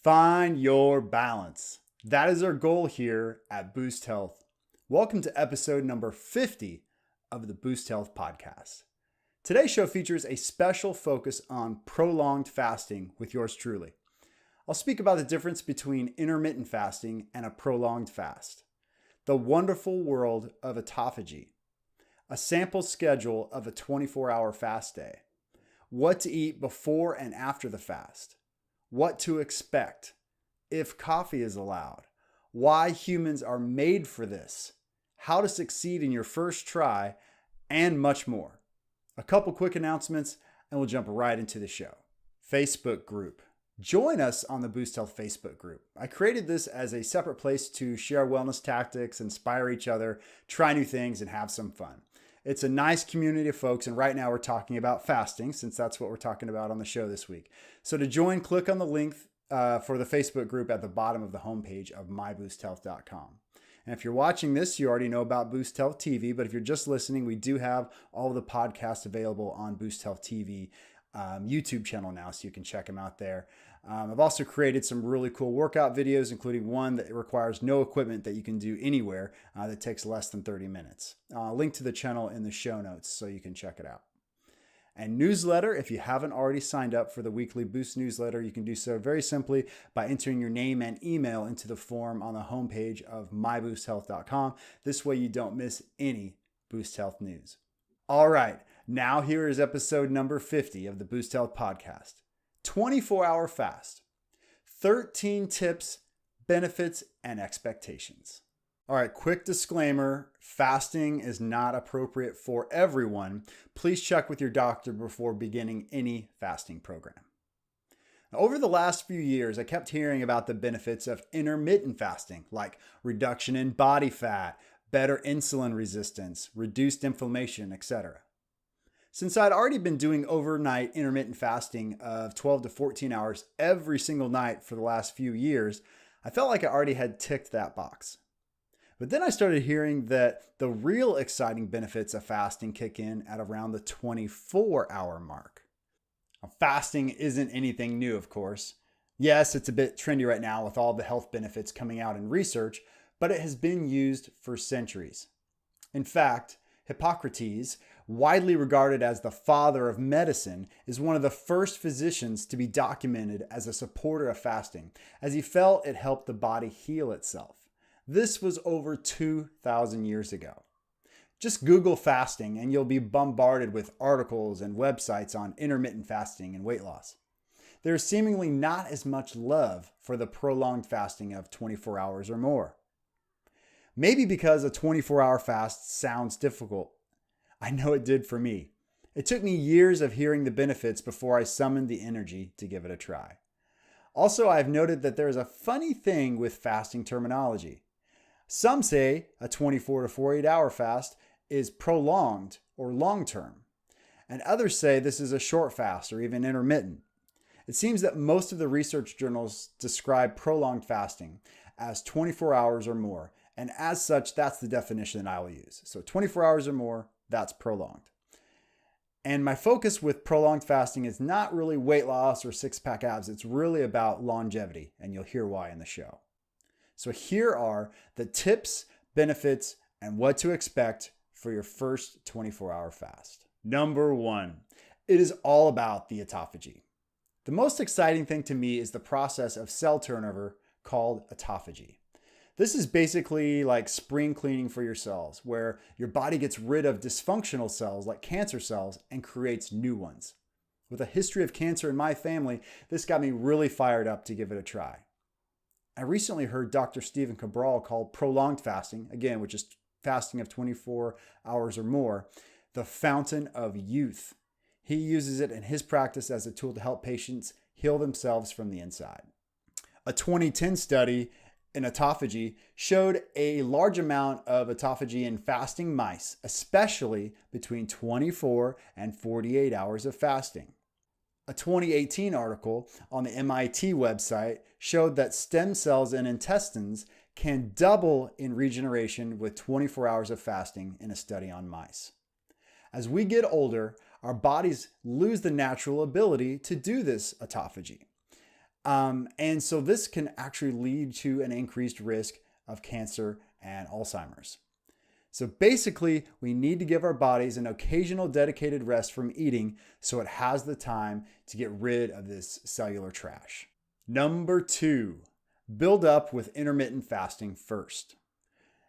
Find your balance. That is our goal here at Boost Health. Welcome to episode number 50 of the Boost Health podcast. Today's show features a special focus on prolonged fasting with yours truly. I'll speak about the difference between intermittent fasting and a prolonged fast, the wonderful world of autophagy, a sample schedule of a 24-hour fast day, what to eat before and after the fast, what to expect, if coffee is allowed, why humans are made for this, how to succeed in your first try, and much more. A couple quick announcements and we'll jump right into the show. Facebook group. Join us on the Boost Health Facebook group. I created this as a separate place to share wellness tactics, inspire each other, try new things, and have some fun. It's a nice community of folks, and right now we're talking about fasting since that's what we're talking about on the show this week. So to join, click on the link for the Facebook group at the bottom of the homepage of myboosthealth.com. And if you're watching this, you already know about Boost Health TV, but if you're just listening, we do have all of the podcasts available on Boost Health TV YouTube channel now, so you can check them out there. I've also created some really cool workout videos, including one that requires no equipment that you can do anywhere that takes less than 30 minutes. Link to the channel in the show notes so you can check it out. And newsletter, if you haven't already signed up for the weekly Boost newsletter, you can do so very simply by entering your name and email into the form on the homepage of myboosthealth.com. This way you don't miss any Boost Health news. All right, now here is episode number 50 of the Boost Health podcast. 24-hour fast, 13 tips, benefits, and expectations. All right, quick disclaimer, fasting is not appropriate for everyone. Please check with your doctor before beginning any fasting program. Now, over the last few years, I kept hearing about the benefits of intermittent fasting, like reduction in body fat, better insulin resistance, reduced inflammation, etc. Since I'd already been doing overnight intermittent fasting of 12 to 14 hours every single night for the last few years, I felt like I already had ticked that box. But then I started hearing that the real exciting benefits of fasting kick in at around the 24-hour mark. Now, fasting isn't anything new, of course. Yes, it's a bit trendy right now with all the health benefits coming out in research, but it has been used for centuries. In fact, Hippocrates, widely regarded as the father of medicine, is one of the first physicians to be documented as a supporter of fasting, as he felt it helped the body heal itself. This was over 2,000 years ago. Just Google fasting and you'll be bombarded with articles and websites on intermittent fasting and weight loss. There is seemingly not as much love for the prolonged fasting of 24 hours or more. Maybe because a 24-hour fast sounds difficult. I know it did for me. It took me years of hearing the benefits before I summoned the energy to give it a try. Also, I've noted that there is a funny thing with fasting terminology. Some say a 24 to 48-hour fast is prolonged or long-term, and others say this is a short fast or even intermittent. It seems that most of the research journals describe prolonged fasting as 24 hours or more, and as such, that's the definition that I will use. So 24 hours or more, that's prolonged. And my focus with prolonged fasting is not really weight loss or six-pack abs. It's really about longevity, and you'll hear why in the show. So here are the tips, benefits, and what to expect for your first 24-hour fast. Number 1, it is all about the autophagy. The most exciting thing to me is the process of cell turnover called autophagy. This is basically like spring cleaning for your cells, where your body gets rid of dysfunctional cells like cancer cells and creates new ones. With a history of cancer in my family, this got me really fired up to give it a try. I recently heard Dr. Stephen Cabral call prolonged fasting, again, which is fasting of 24 hours or more, the fountain of youth. He uses it in his practice as a tool to help patients heal themselves from the inside. A 2010 study in autophagy showed a large amount of autophagy in fasting mice, especially between 24 and 48 hours of fasting. A 2018 article on the MIT website showed that stem cells in intestines can double in regeneration with 24 hours of fasting in a study on mice. As we get older, our bodies lose the natural ability to do this autophagy. And so this can actually lead to an increased risk of cancer and Alzheimer's. So basically, we need to give our bodies an occasional dedicated rest from eating so it has the time to get rid of this cellular trash. Number 2, build up with intermittent fasting first.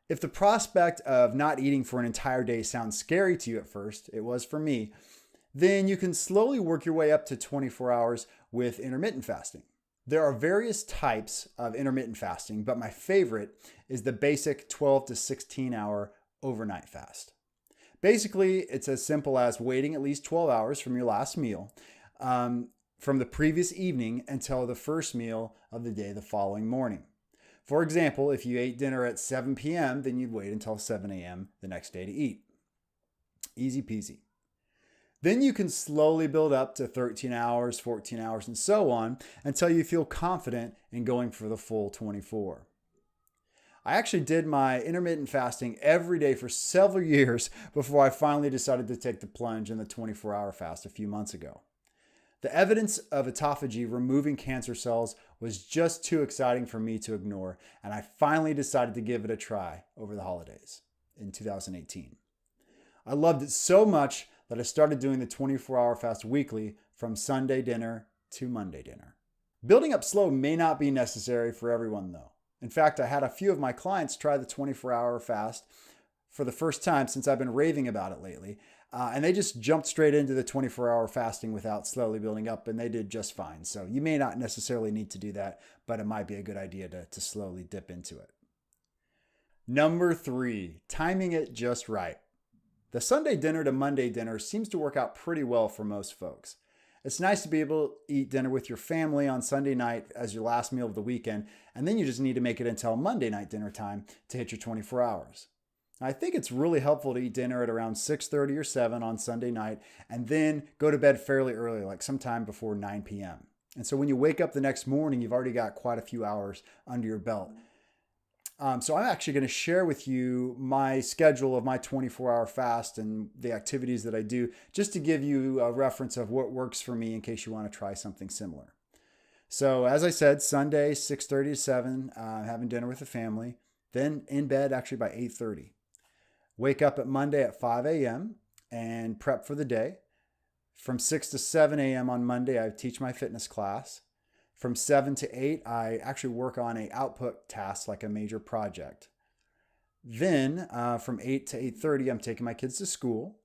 If the prospect of not eating for an entire day sounds scary to you at first, it was for me, then you can slowly work your way up to 24 hours with intermittent fasting. There are various types of intermittent fasting, but my favorite is the basic 12 to 16 hour overnight fast. Basically, it's as simple as waiting at least 12 hours from your last meal from the previous evening until the first meal of the day the following morning. For example, if you ate dinner at 7 p.m., then you'd wait until 7 a.m. the next day to eat. Easy peasy. Then you can slowly build up to 13 hours, 14 hours, and so on until you feel confident in going for the full 24. I actually did my intermittent fasting every day for several years before I finally decided to take the plunge in the 24-hour fast a few months ago. The evidence of autophagy removing cancer cells was just too exciting for me to ignore, and I finally decided to give it a try over the holidays in 2018. I loved it so much that I started doing the 24-hour fast weekly from Sunday dinner to Monday dinner. Building up slow may not be necessary for everyone though. In fact, I had a few of my clients try the 24-hour fast for the first time since I've been raving about it lately. And they just jumped straight into the 24-hour fasting without slowly building up, and they did just fine. So you may not necessarily need to do that, but it might be a good idea to slowly dip into it. Number 3, timing it just right. The Sunday dinner to Monday dinner seems to work out pretty well for most folks. It's nice to be able to eat dinner with your family on Sunday night as your last meal of the weekend, and then you just need to make it until Monday night dinner time to hit your 24 hours. I think it's really helpful to eat dinner at around 6:30 or 7 on Sunday night and then go to bed fairly early, like sometime before 9 p.m. And so when you wake up the next morning, you've already got quite a few hours under your belt. So I'm actually going to share with you my schedule of my 24-hour fast and the activities that I do, just to give you a reference of what works for me in case you want to try something similar. So as I said, Sunday, 6:30 to 7, having dinner with the family, then in bed actually by 8:30. Wake up at Monday at 5 a.m. and prep for the day. From 6 to 7 a.m. on Monday, I teach my fitness class. From 7 to 8, I actually work on an output task like a major project. Then from 8 to 8:30, I'm taking my kids to school.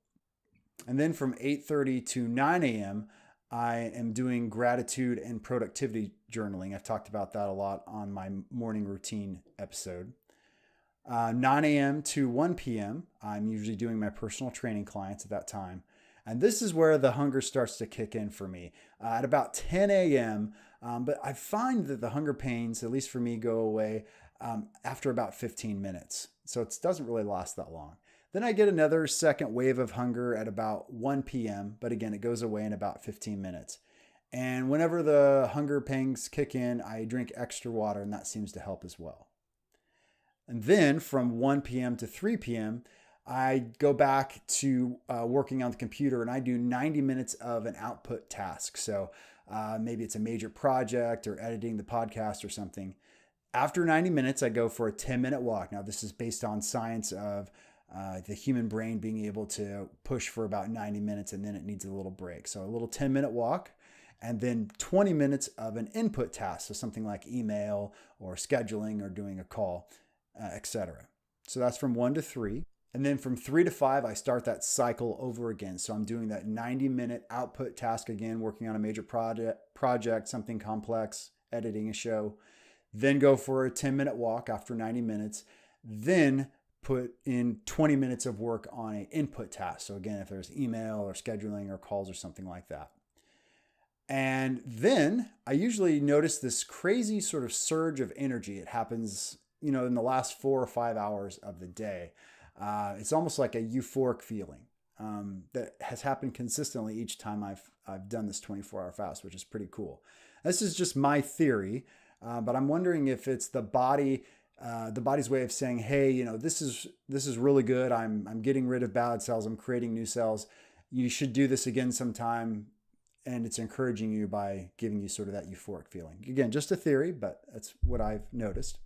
And then from 8:30 to 9 a.m., I am doing gratitude and productivity journaling. I've talked about that a lot on my morning routine episode. 9 a.m. to 1 p.m., I'm usually doing my personal training clients at that time. And this is where the hunger starts to kick in for me at about 10 a.m. But I find that the hunger pains, at least for me, go away after about 15 minutes. So it doesn't really last that long. Then I get another second wave of hunger at about 1 p.m. But again, it goes away in about 15 minutes. And whenever the hunger pangs kick in, I drink extra water, and that seems to help as well. And then from 1 p.m. to 3 p.m., I go back to working on the computer, and I do 90 minutes of an output task. So maybe it's a major project or editing the podcast or something. After 90 minutes, I go for a 10-minute walk. Now, this is based on science of the human brain being able to push for about 90 minutes, and then it needs a little break. So a little 10-minute walk, and then 20 minutes of an input task. So something like email or scheduling or doing a call, etc. So that's from 1 to 3. And then from 3 to 5, I start that cycle over again. So I'm doing that 90-minute output task again, working on a major project, something complex, editing a show. Then go for a 10-minute walk after 90 minutes. Then put in 20 minutes of work on an input task. So again, if there's email or scheduling or calls or something like that. And then I usually notice this crazy sort of surge of energy. It happens, in the last 4 or 5 hours of the day. It's almost like a euphoric feeling that has happened consistently each time I've done this 24-hour fast, which is pretty cool. This is just my theory, but I'm wondering if it's the body's way of saying, hey, this is really good. I'm getting rid of bad cells. I'm creating new cells. You should do this again sometime. and it's encouraging you by giving you sort of that euphoric feeling. Again, just a theory, but that's what I've noticed.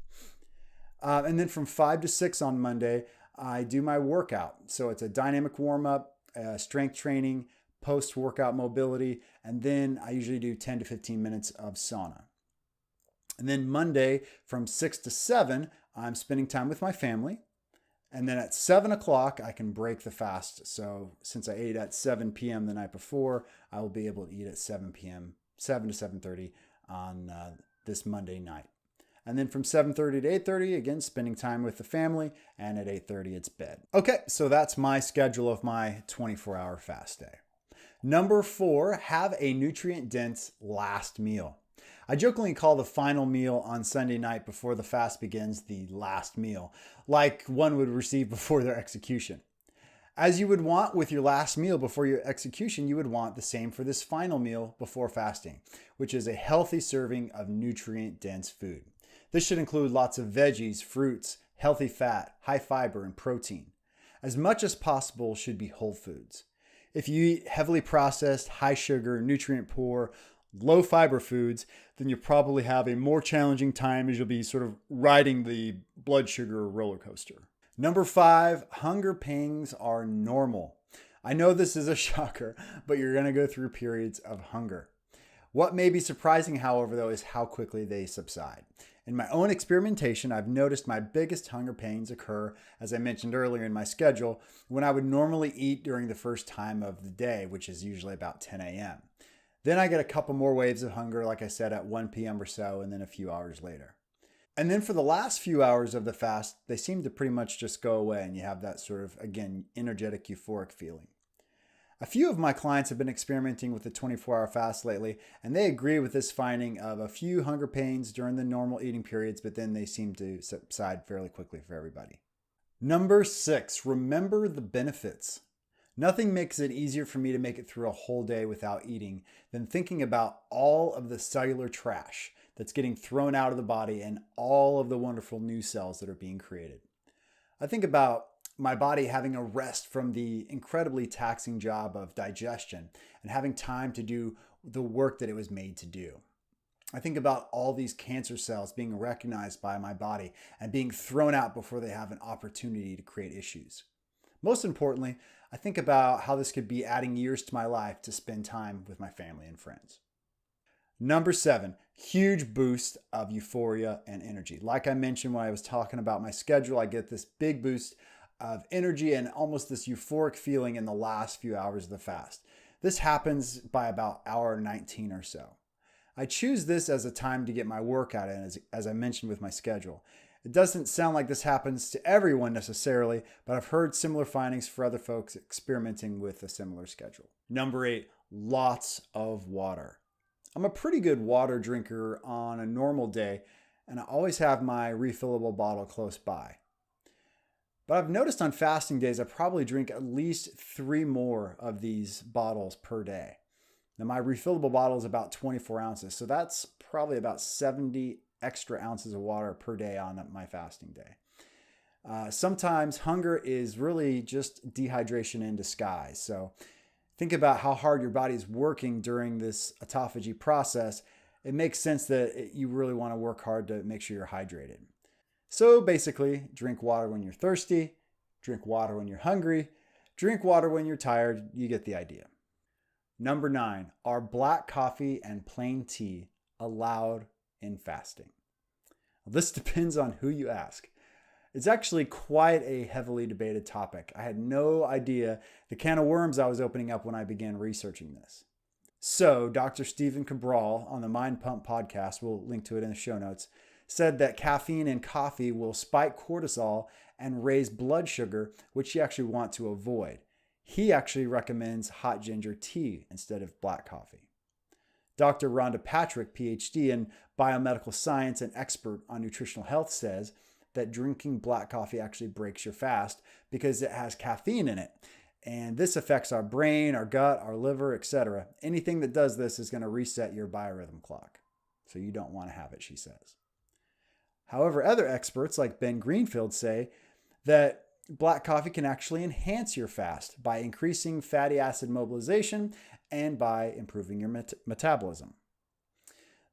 And then from 5 to 6 on Monday, I do my workout. So it's a dynamic warm-up, strength training, post-workout mobility, and then I usually do 10 to 15 minutes of sauna. And then Monday from 6 to 7, I'm spending time with my family. And then at 7 o'clock, I can break the fast. So since I ate at 7 p.m. the night before, I will be able to eat at 7 p.m., 7 to 7:30 on this Monday night. And then from 7:30 to 8:30, again, spending time with the family. And at 8:30, it's bed. Okay, so that's my schedule of my 24-hour fast day. Number 4, have a nutrient-dense last meal. I jokingly call the final meal on Sunday night before the fast begins the last meal, like one would receive before their execution. As you would want with your last meal before your execution, you would want the same for this final meal before fasting, which is a healthy serving of nutrient-dense food. This should include lots of veggies, fruits, healthy fat, high fiber, and protein. As much as possible should be whole foods. If you eat heavily processed, high sugar, nutrient poor, low fiber foods, then you'll probably have a more challenging time as you'll be sort of riding the blood sugar roller coaster. Number 5, hunger pangs are normal. I know this is a shocker, but you're going to go through periods of hunger. What may be surprising, however, though, is how quickly they subside. In my own experimentation, I've noticed my biggest hunger pains occur, as I mentioned earlier in my schedule, when I would normally eat during the first time of the day, which is usually about 10 a.m. Then I get a couple more waves of hunger, like I said, at 1 p.m. or so, and then a few hours later. And then for the last few hours of the fast, they seem to pretty much just go away, and you have that sort of, again, energetic, euphoric feeling. A few of my clients have been experimenting with the 24-hour fast lately, and they agree with this finding of a few hunger pains during the normal eating periods, but then they seem to subside fairly quickly for everybody. Number 6, remember the benefits. Nothing makes it easier for me to make it through a whole day without eating than thinking about all of the cellular trash that's getting thrown out of the body and all of the wonderful new cells that are being created. I think about my body having a rest from the incredibly taxing job of digestion and having time to do the work that it was made to do. I think about all these cancer cells being recognized by my body and being thrown out before they have an opportunity to create issues. Most importantly, I think about how this could be adding years to my life to spend time with my family and friends. Number 7, huge boost of euphoria and energy. Like I mentioned when I was talking about my schedule, I get this big boost of energy and almost this euphoric feeling in the last few hours of the fast. This happens by about hour 19 or so. I choose this as a time to get my workout in, as I mentioned with my schedule. It doesn't sound like this happens to everyone necessarily, but I've heard similar findings for other folks experimenting with a similar schedule. Number 8, lots of water. I'm a pretty good water drinker on a normal day, and I always have my refillable bottle close by. But I've noticed on fasting days, I probably drink at least 3 more of these bottles per day. Now my refillable bottle is about 24 ounces, so that's probably about 70 extra ounces of water per day on my fasting day. Sometimes hunger is really just dehydration in disguise. So think about how hard your body is working during this autophagy process. It makes sense that you really want to work hard to make sure you're hydrated. So basically, drink water when you're thirsty, drink water when you're hungry, drink water when you're tired. You get the idea. Number 9, are black coffee and plain tea allowed in fasting? Well, this depends on who you ask. It's actually quite a heavily debated topic. I had no idea the can of worms I was opening up when I began researching this. So Dr. Stephen Cabral on the Mind Pump podcast, we'll link to it in the show notes, said that caffeine in coffee will spike cortisol and raise blood sugar, which you actually want to avoid. He actually recommends hot ginger tea instead of black coffee. Dr. Rhonda Patrick, PhD in biomedical science and expert on nutritional health, says that drinking black coffee actually breaks your fast because it has caffeine in it. And this affects our brain, our gut, our liver, etc. Anything that does this is going to reset your biorhythm clock. So you don't want to have it, she says. However, other experts like Ben Greenfield say that black coffee can actually enhance your fast by increasing fatty acid mobilization and by improving your metabolism.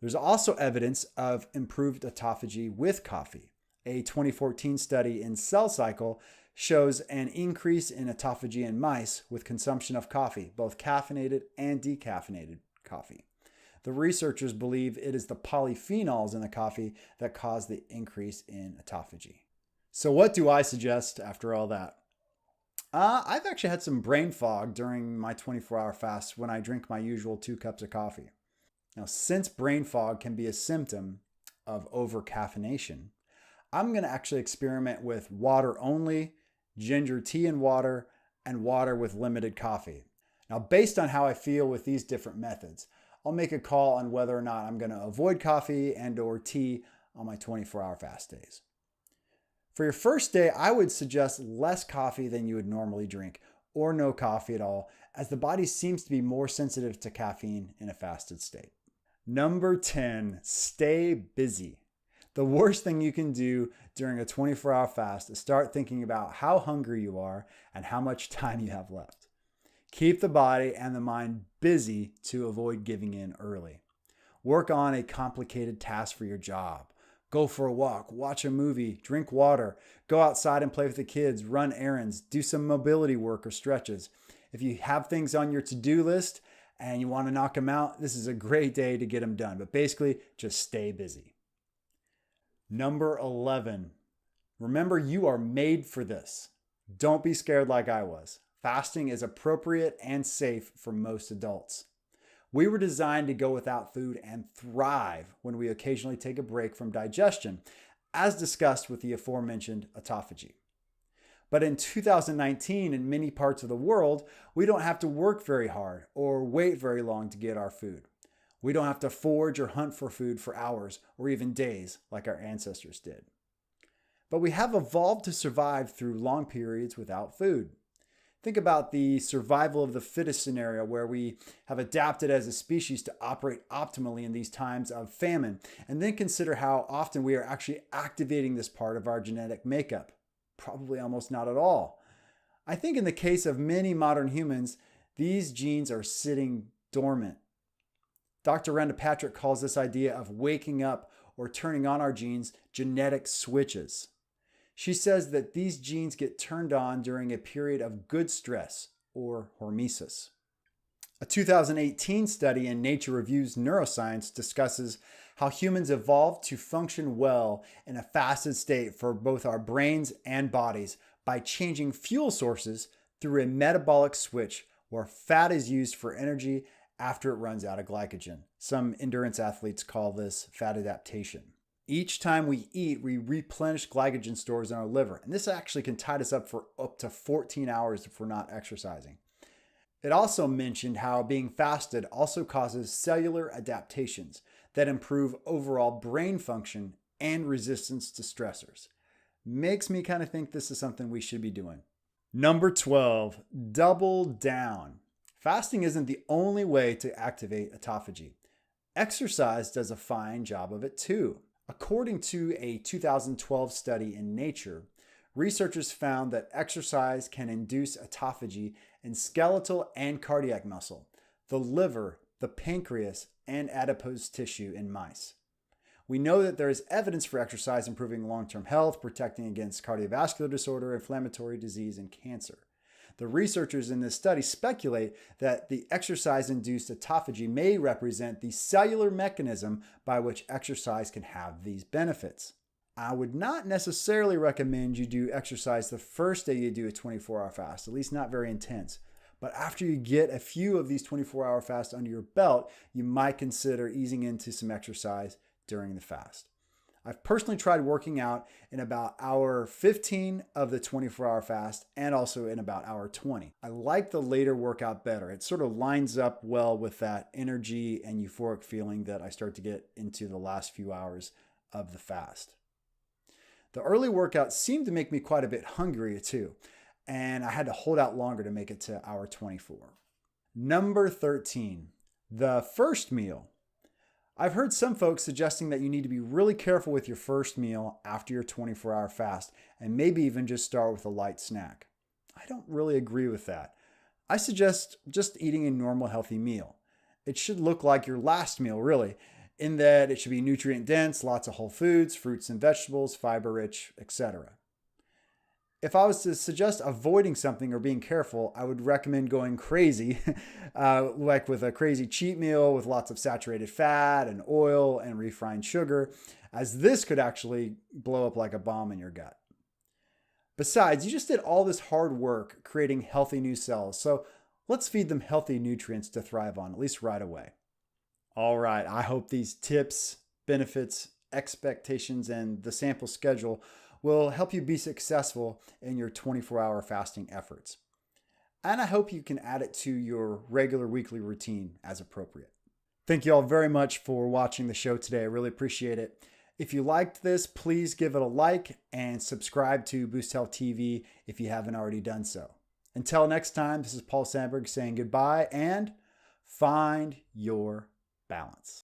There's also evidence of improved autophagy with coffee. A 2014 study in Cell Cycle shows an increase in autophagy in mice with consumption of coffee, both caffeinated and decaffeinated coffee. The researchers believe it is the polyphenols in the coffee that cause the increase in autophagy. So what do I suggest after all that? I've actually had some brain fog during my 24-hour fast when I drink my usual 2 cups of coffee. Now, since brain fog can be a symptom of over-caffeination, I'm going to actually experiment with water only, ginger tea and water with limited coffee. Now, based on how I feel with these different methods, I'll make a call on whether or not I'm going to avoid coffee and or tea on my 24-hour fast days. For your first day, I would suggest less coffee than you would normally drink, or no coffee at all, as the body seems to be more sensitive to caffeine in a fasted state. Number 10, stay busy. The worst thing you can do during a 24-hour fast is start thinking about how hungry you are and how much time you have left. Keep the body and the mind busy to avoid giving in early. Work on a complicated task for your job. Go for a walk, watch a movie, drink water, go outside and play with the kids, run errands, do some mobility work or stretches. If you have things on your to-do list and you want to knock them out, this is a great day to get them done. But basically, just stay busy. Number 11, remember you are made for this. Don't be scared like I was. Fasting is appropriate and safe for most adults. We were designed to go without food and thrive when we occasionally take a break from digestion, as discussed with the aforementioned autophagy. But in 2019, in many parts of the world, we don't have to work very hard or wait very long to get our food. We don't have to forage or hunt for food for hours or even days like our ancestors did. But we have evolved to survive through long periods without food. Think about the survival of the fittest scenario where we have adapted as a species to operate optimally in these times of famine, and then consider how often we are actually activating this part of our genetic makeup. Probably almost not at all. I think in the case of many modern humans, these genes are sitting dormant. Dr. Rhonda Patrick calls this idea of waking up or turning on our genes genetic switches. She says that these genes get turned on during a period of good stress, or hormesis. A 2018 study in Nature Reviews Neuroscience discusses how humans evolved to function well in a fasted state for both our brains and bodies by changing fuel sources through a metabolic switch where fat is used for energy after it runs out of glycogen. Some endurance athletes call this fat adaptation. Each time we eat, we replenish glycogen stores in our liver, and this actually can tide us up for up to 14 hours if we're not exercising. It also mentioned how being fasted also causes cellular adaptations that improve overall brain function and resistance to stressors. Makes me kind of think this is something we should be doing. Number 12, double down. Fasting isn't the only way to activate autophagy. Exercise does a fine job of it too. According to a 2012 study in Nature, researchers found that exercise can induce autophagy in skeletal and cardiac muscle, the liver, the pancreas, and adipose tissue in mice. We know that there is evidence for exercise improving long-term health, protecting against cardiovascular disorder, inflammatory disease, and cancer. The researchers in this study speculate that the exercise-induced autophagy may represent the cellular mechanism by which exercise can have these benefits. I would not necessarily recommend you do exercise the first day you do a 24-hour fast, at least not very intense. But after you get a few of these 24-hour fasts under your belt, you might consider easing into some exercise during the fast. I've personally tried working out in about hour 15 of the 24-hour fast and also in about hour 20. I like the later workout better. It sort of lines up well with that energy and euphoric feeling that I start to get into the last few hours of the fast. The early workouts seemed to make me quite a bit hungrier too, and I had to hold out longer to make it to hour 24. Number 13, the first meal. I've heard some folks suggesting that you need to be really careful with your first meal after your 24-hour fast, and maybe even just start with a light snack. I don't really agree with that. I suggest just eating a normal healthy meal. It should look like your last meal, really, in that it should be nutrient dense, lots of whole foods, fruits and vegetables, fiber rich, etc. If I was to suggest avoiding something or being careful, I would recommend going crazy, like with a crazy cheat meal with lots of saturated fat and oil and refined sugar, as this could actually blow up like a bomb in your gut. Besides, you just did all this hard work creating healthy new cells, so let's feed them healthy nutrients to thrive on, at least right away. All right, I hope these tips, benefits, expectations, and the sample schedule will help you be successful in your 24-hour fasting efforts. And I hope you can add it to your regular weekly routine as appropriate. Thank you all very much for watching the show today. I really appreciate it. If you liked this, please give it a like and subscribe to Boost Health TV if you haven't already done so. Until next time, this is Paul Sandberg saying goodbye and find your balance.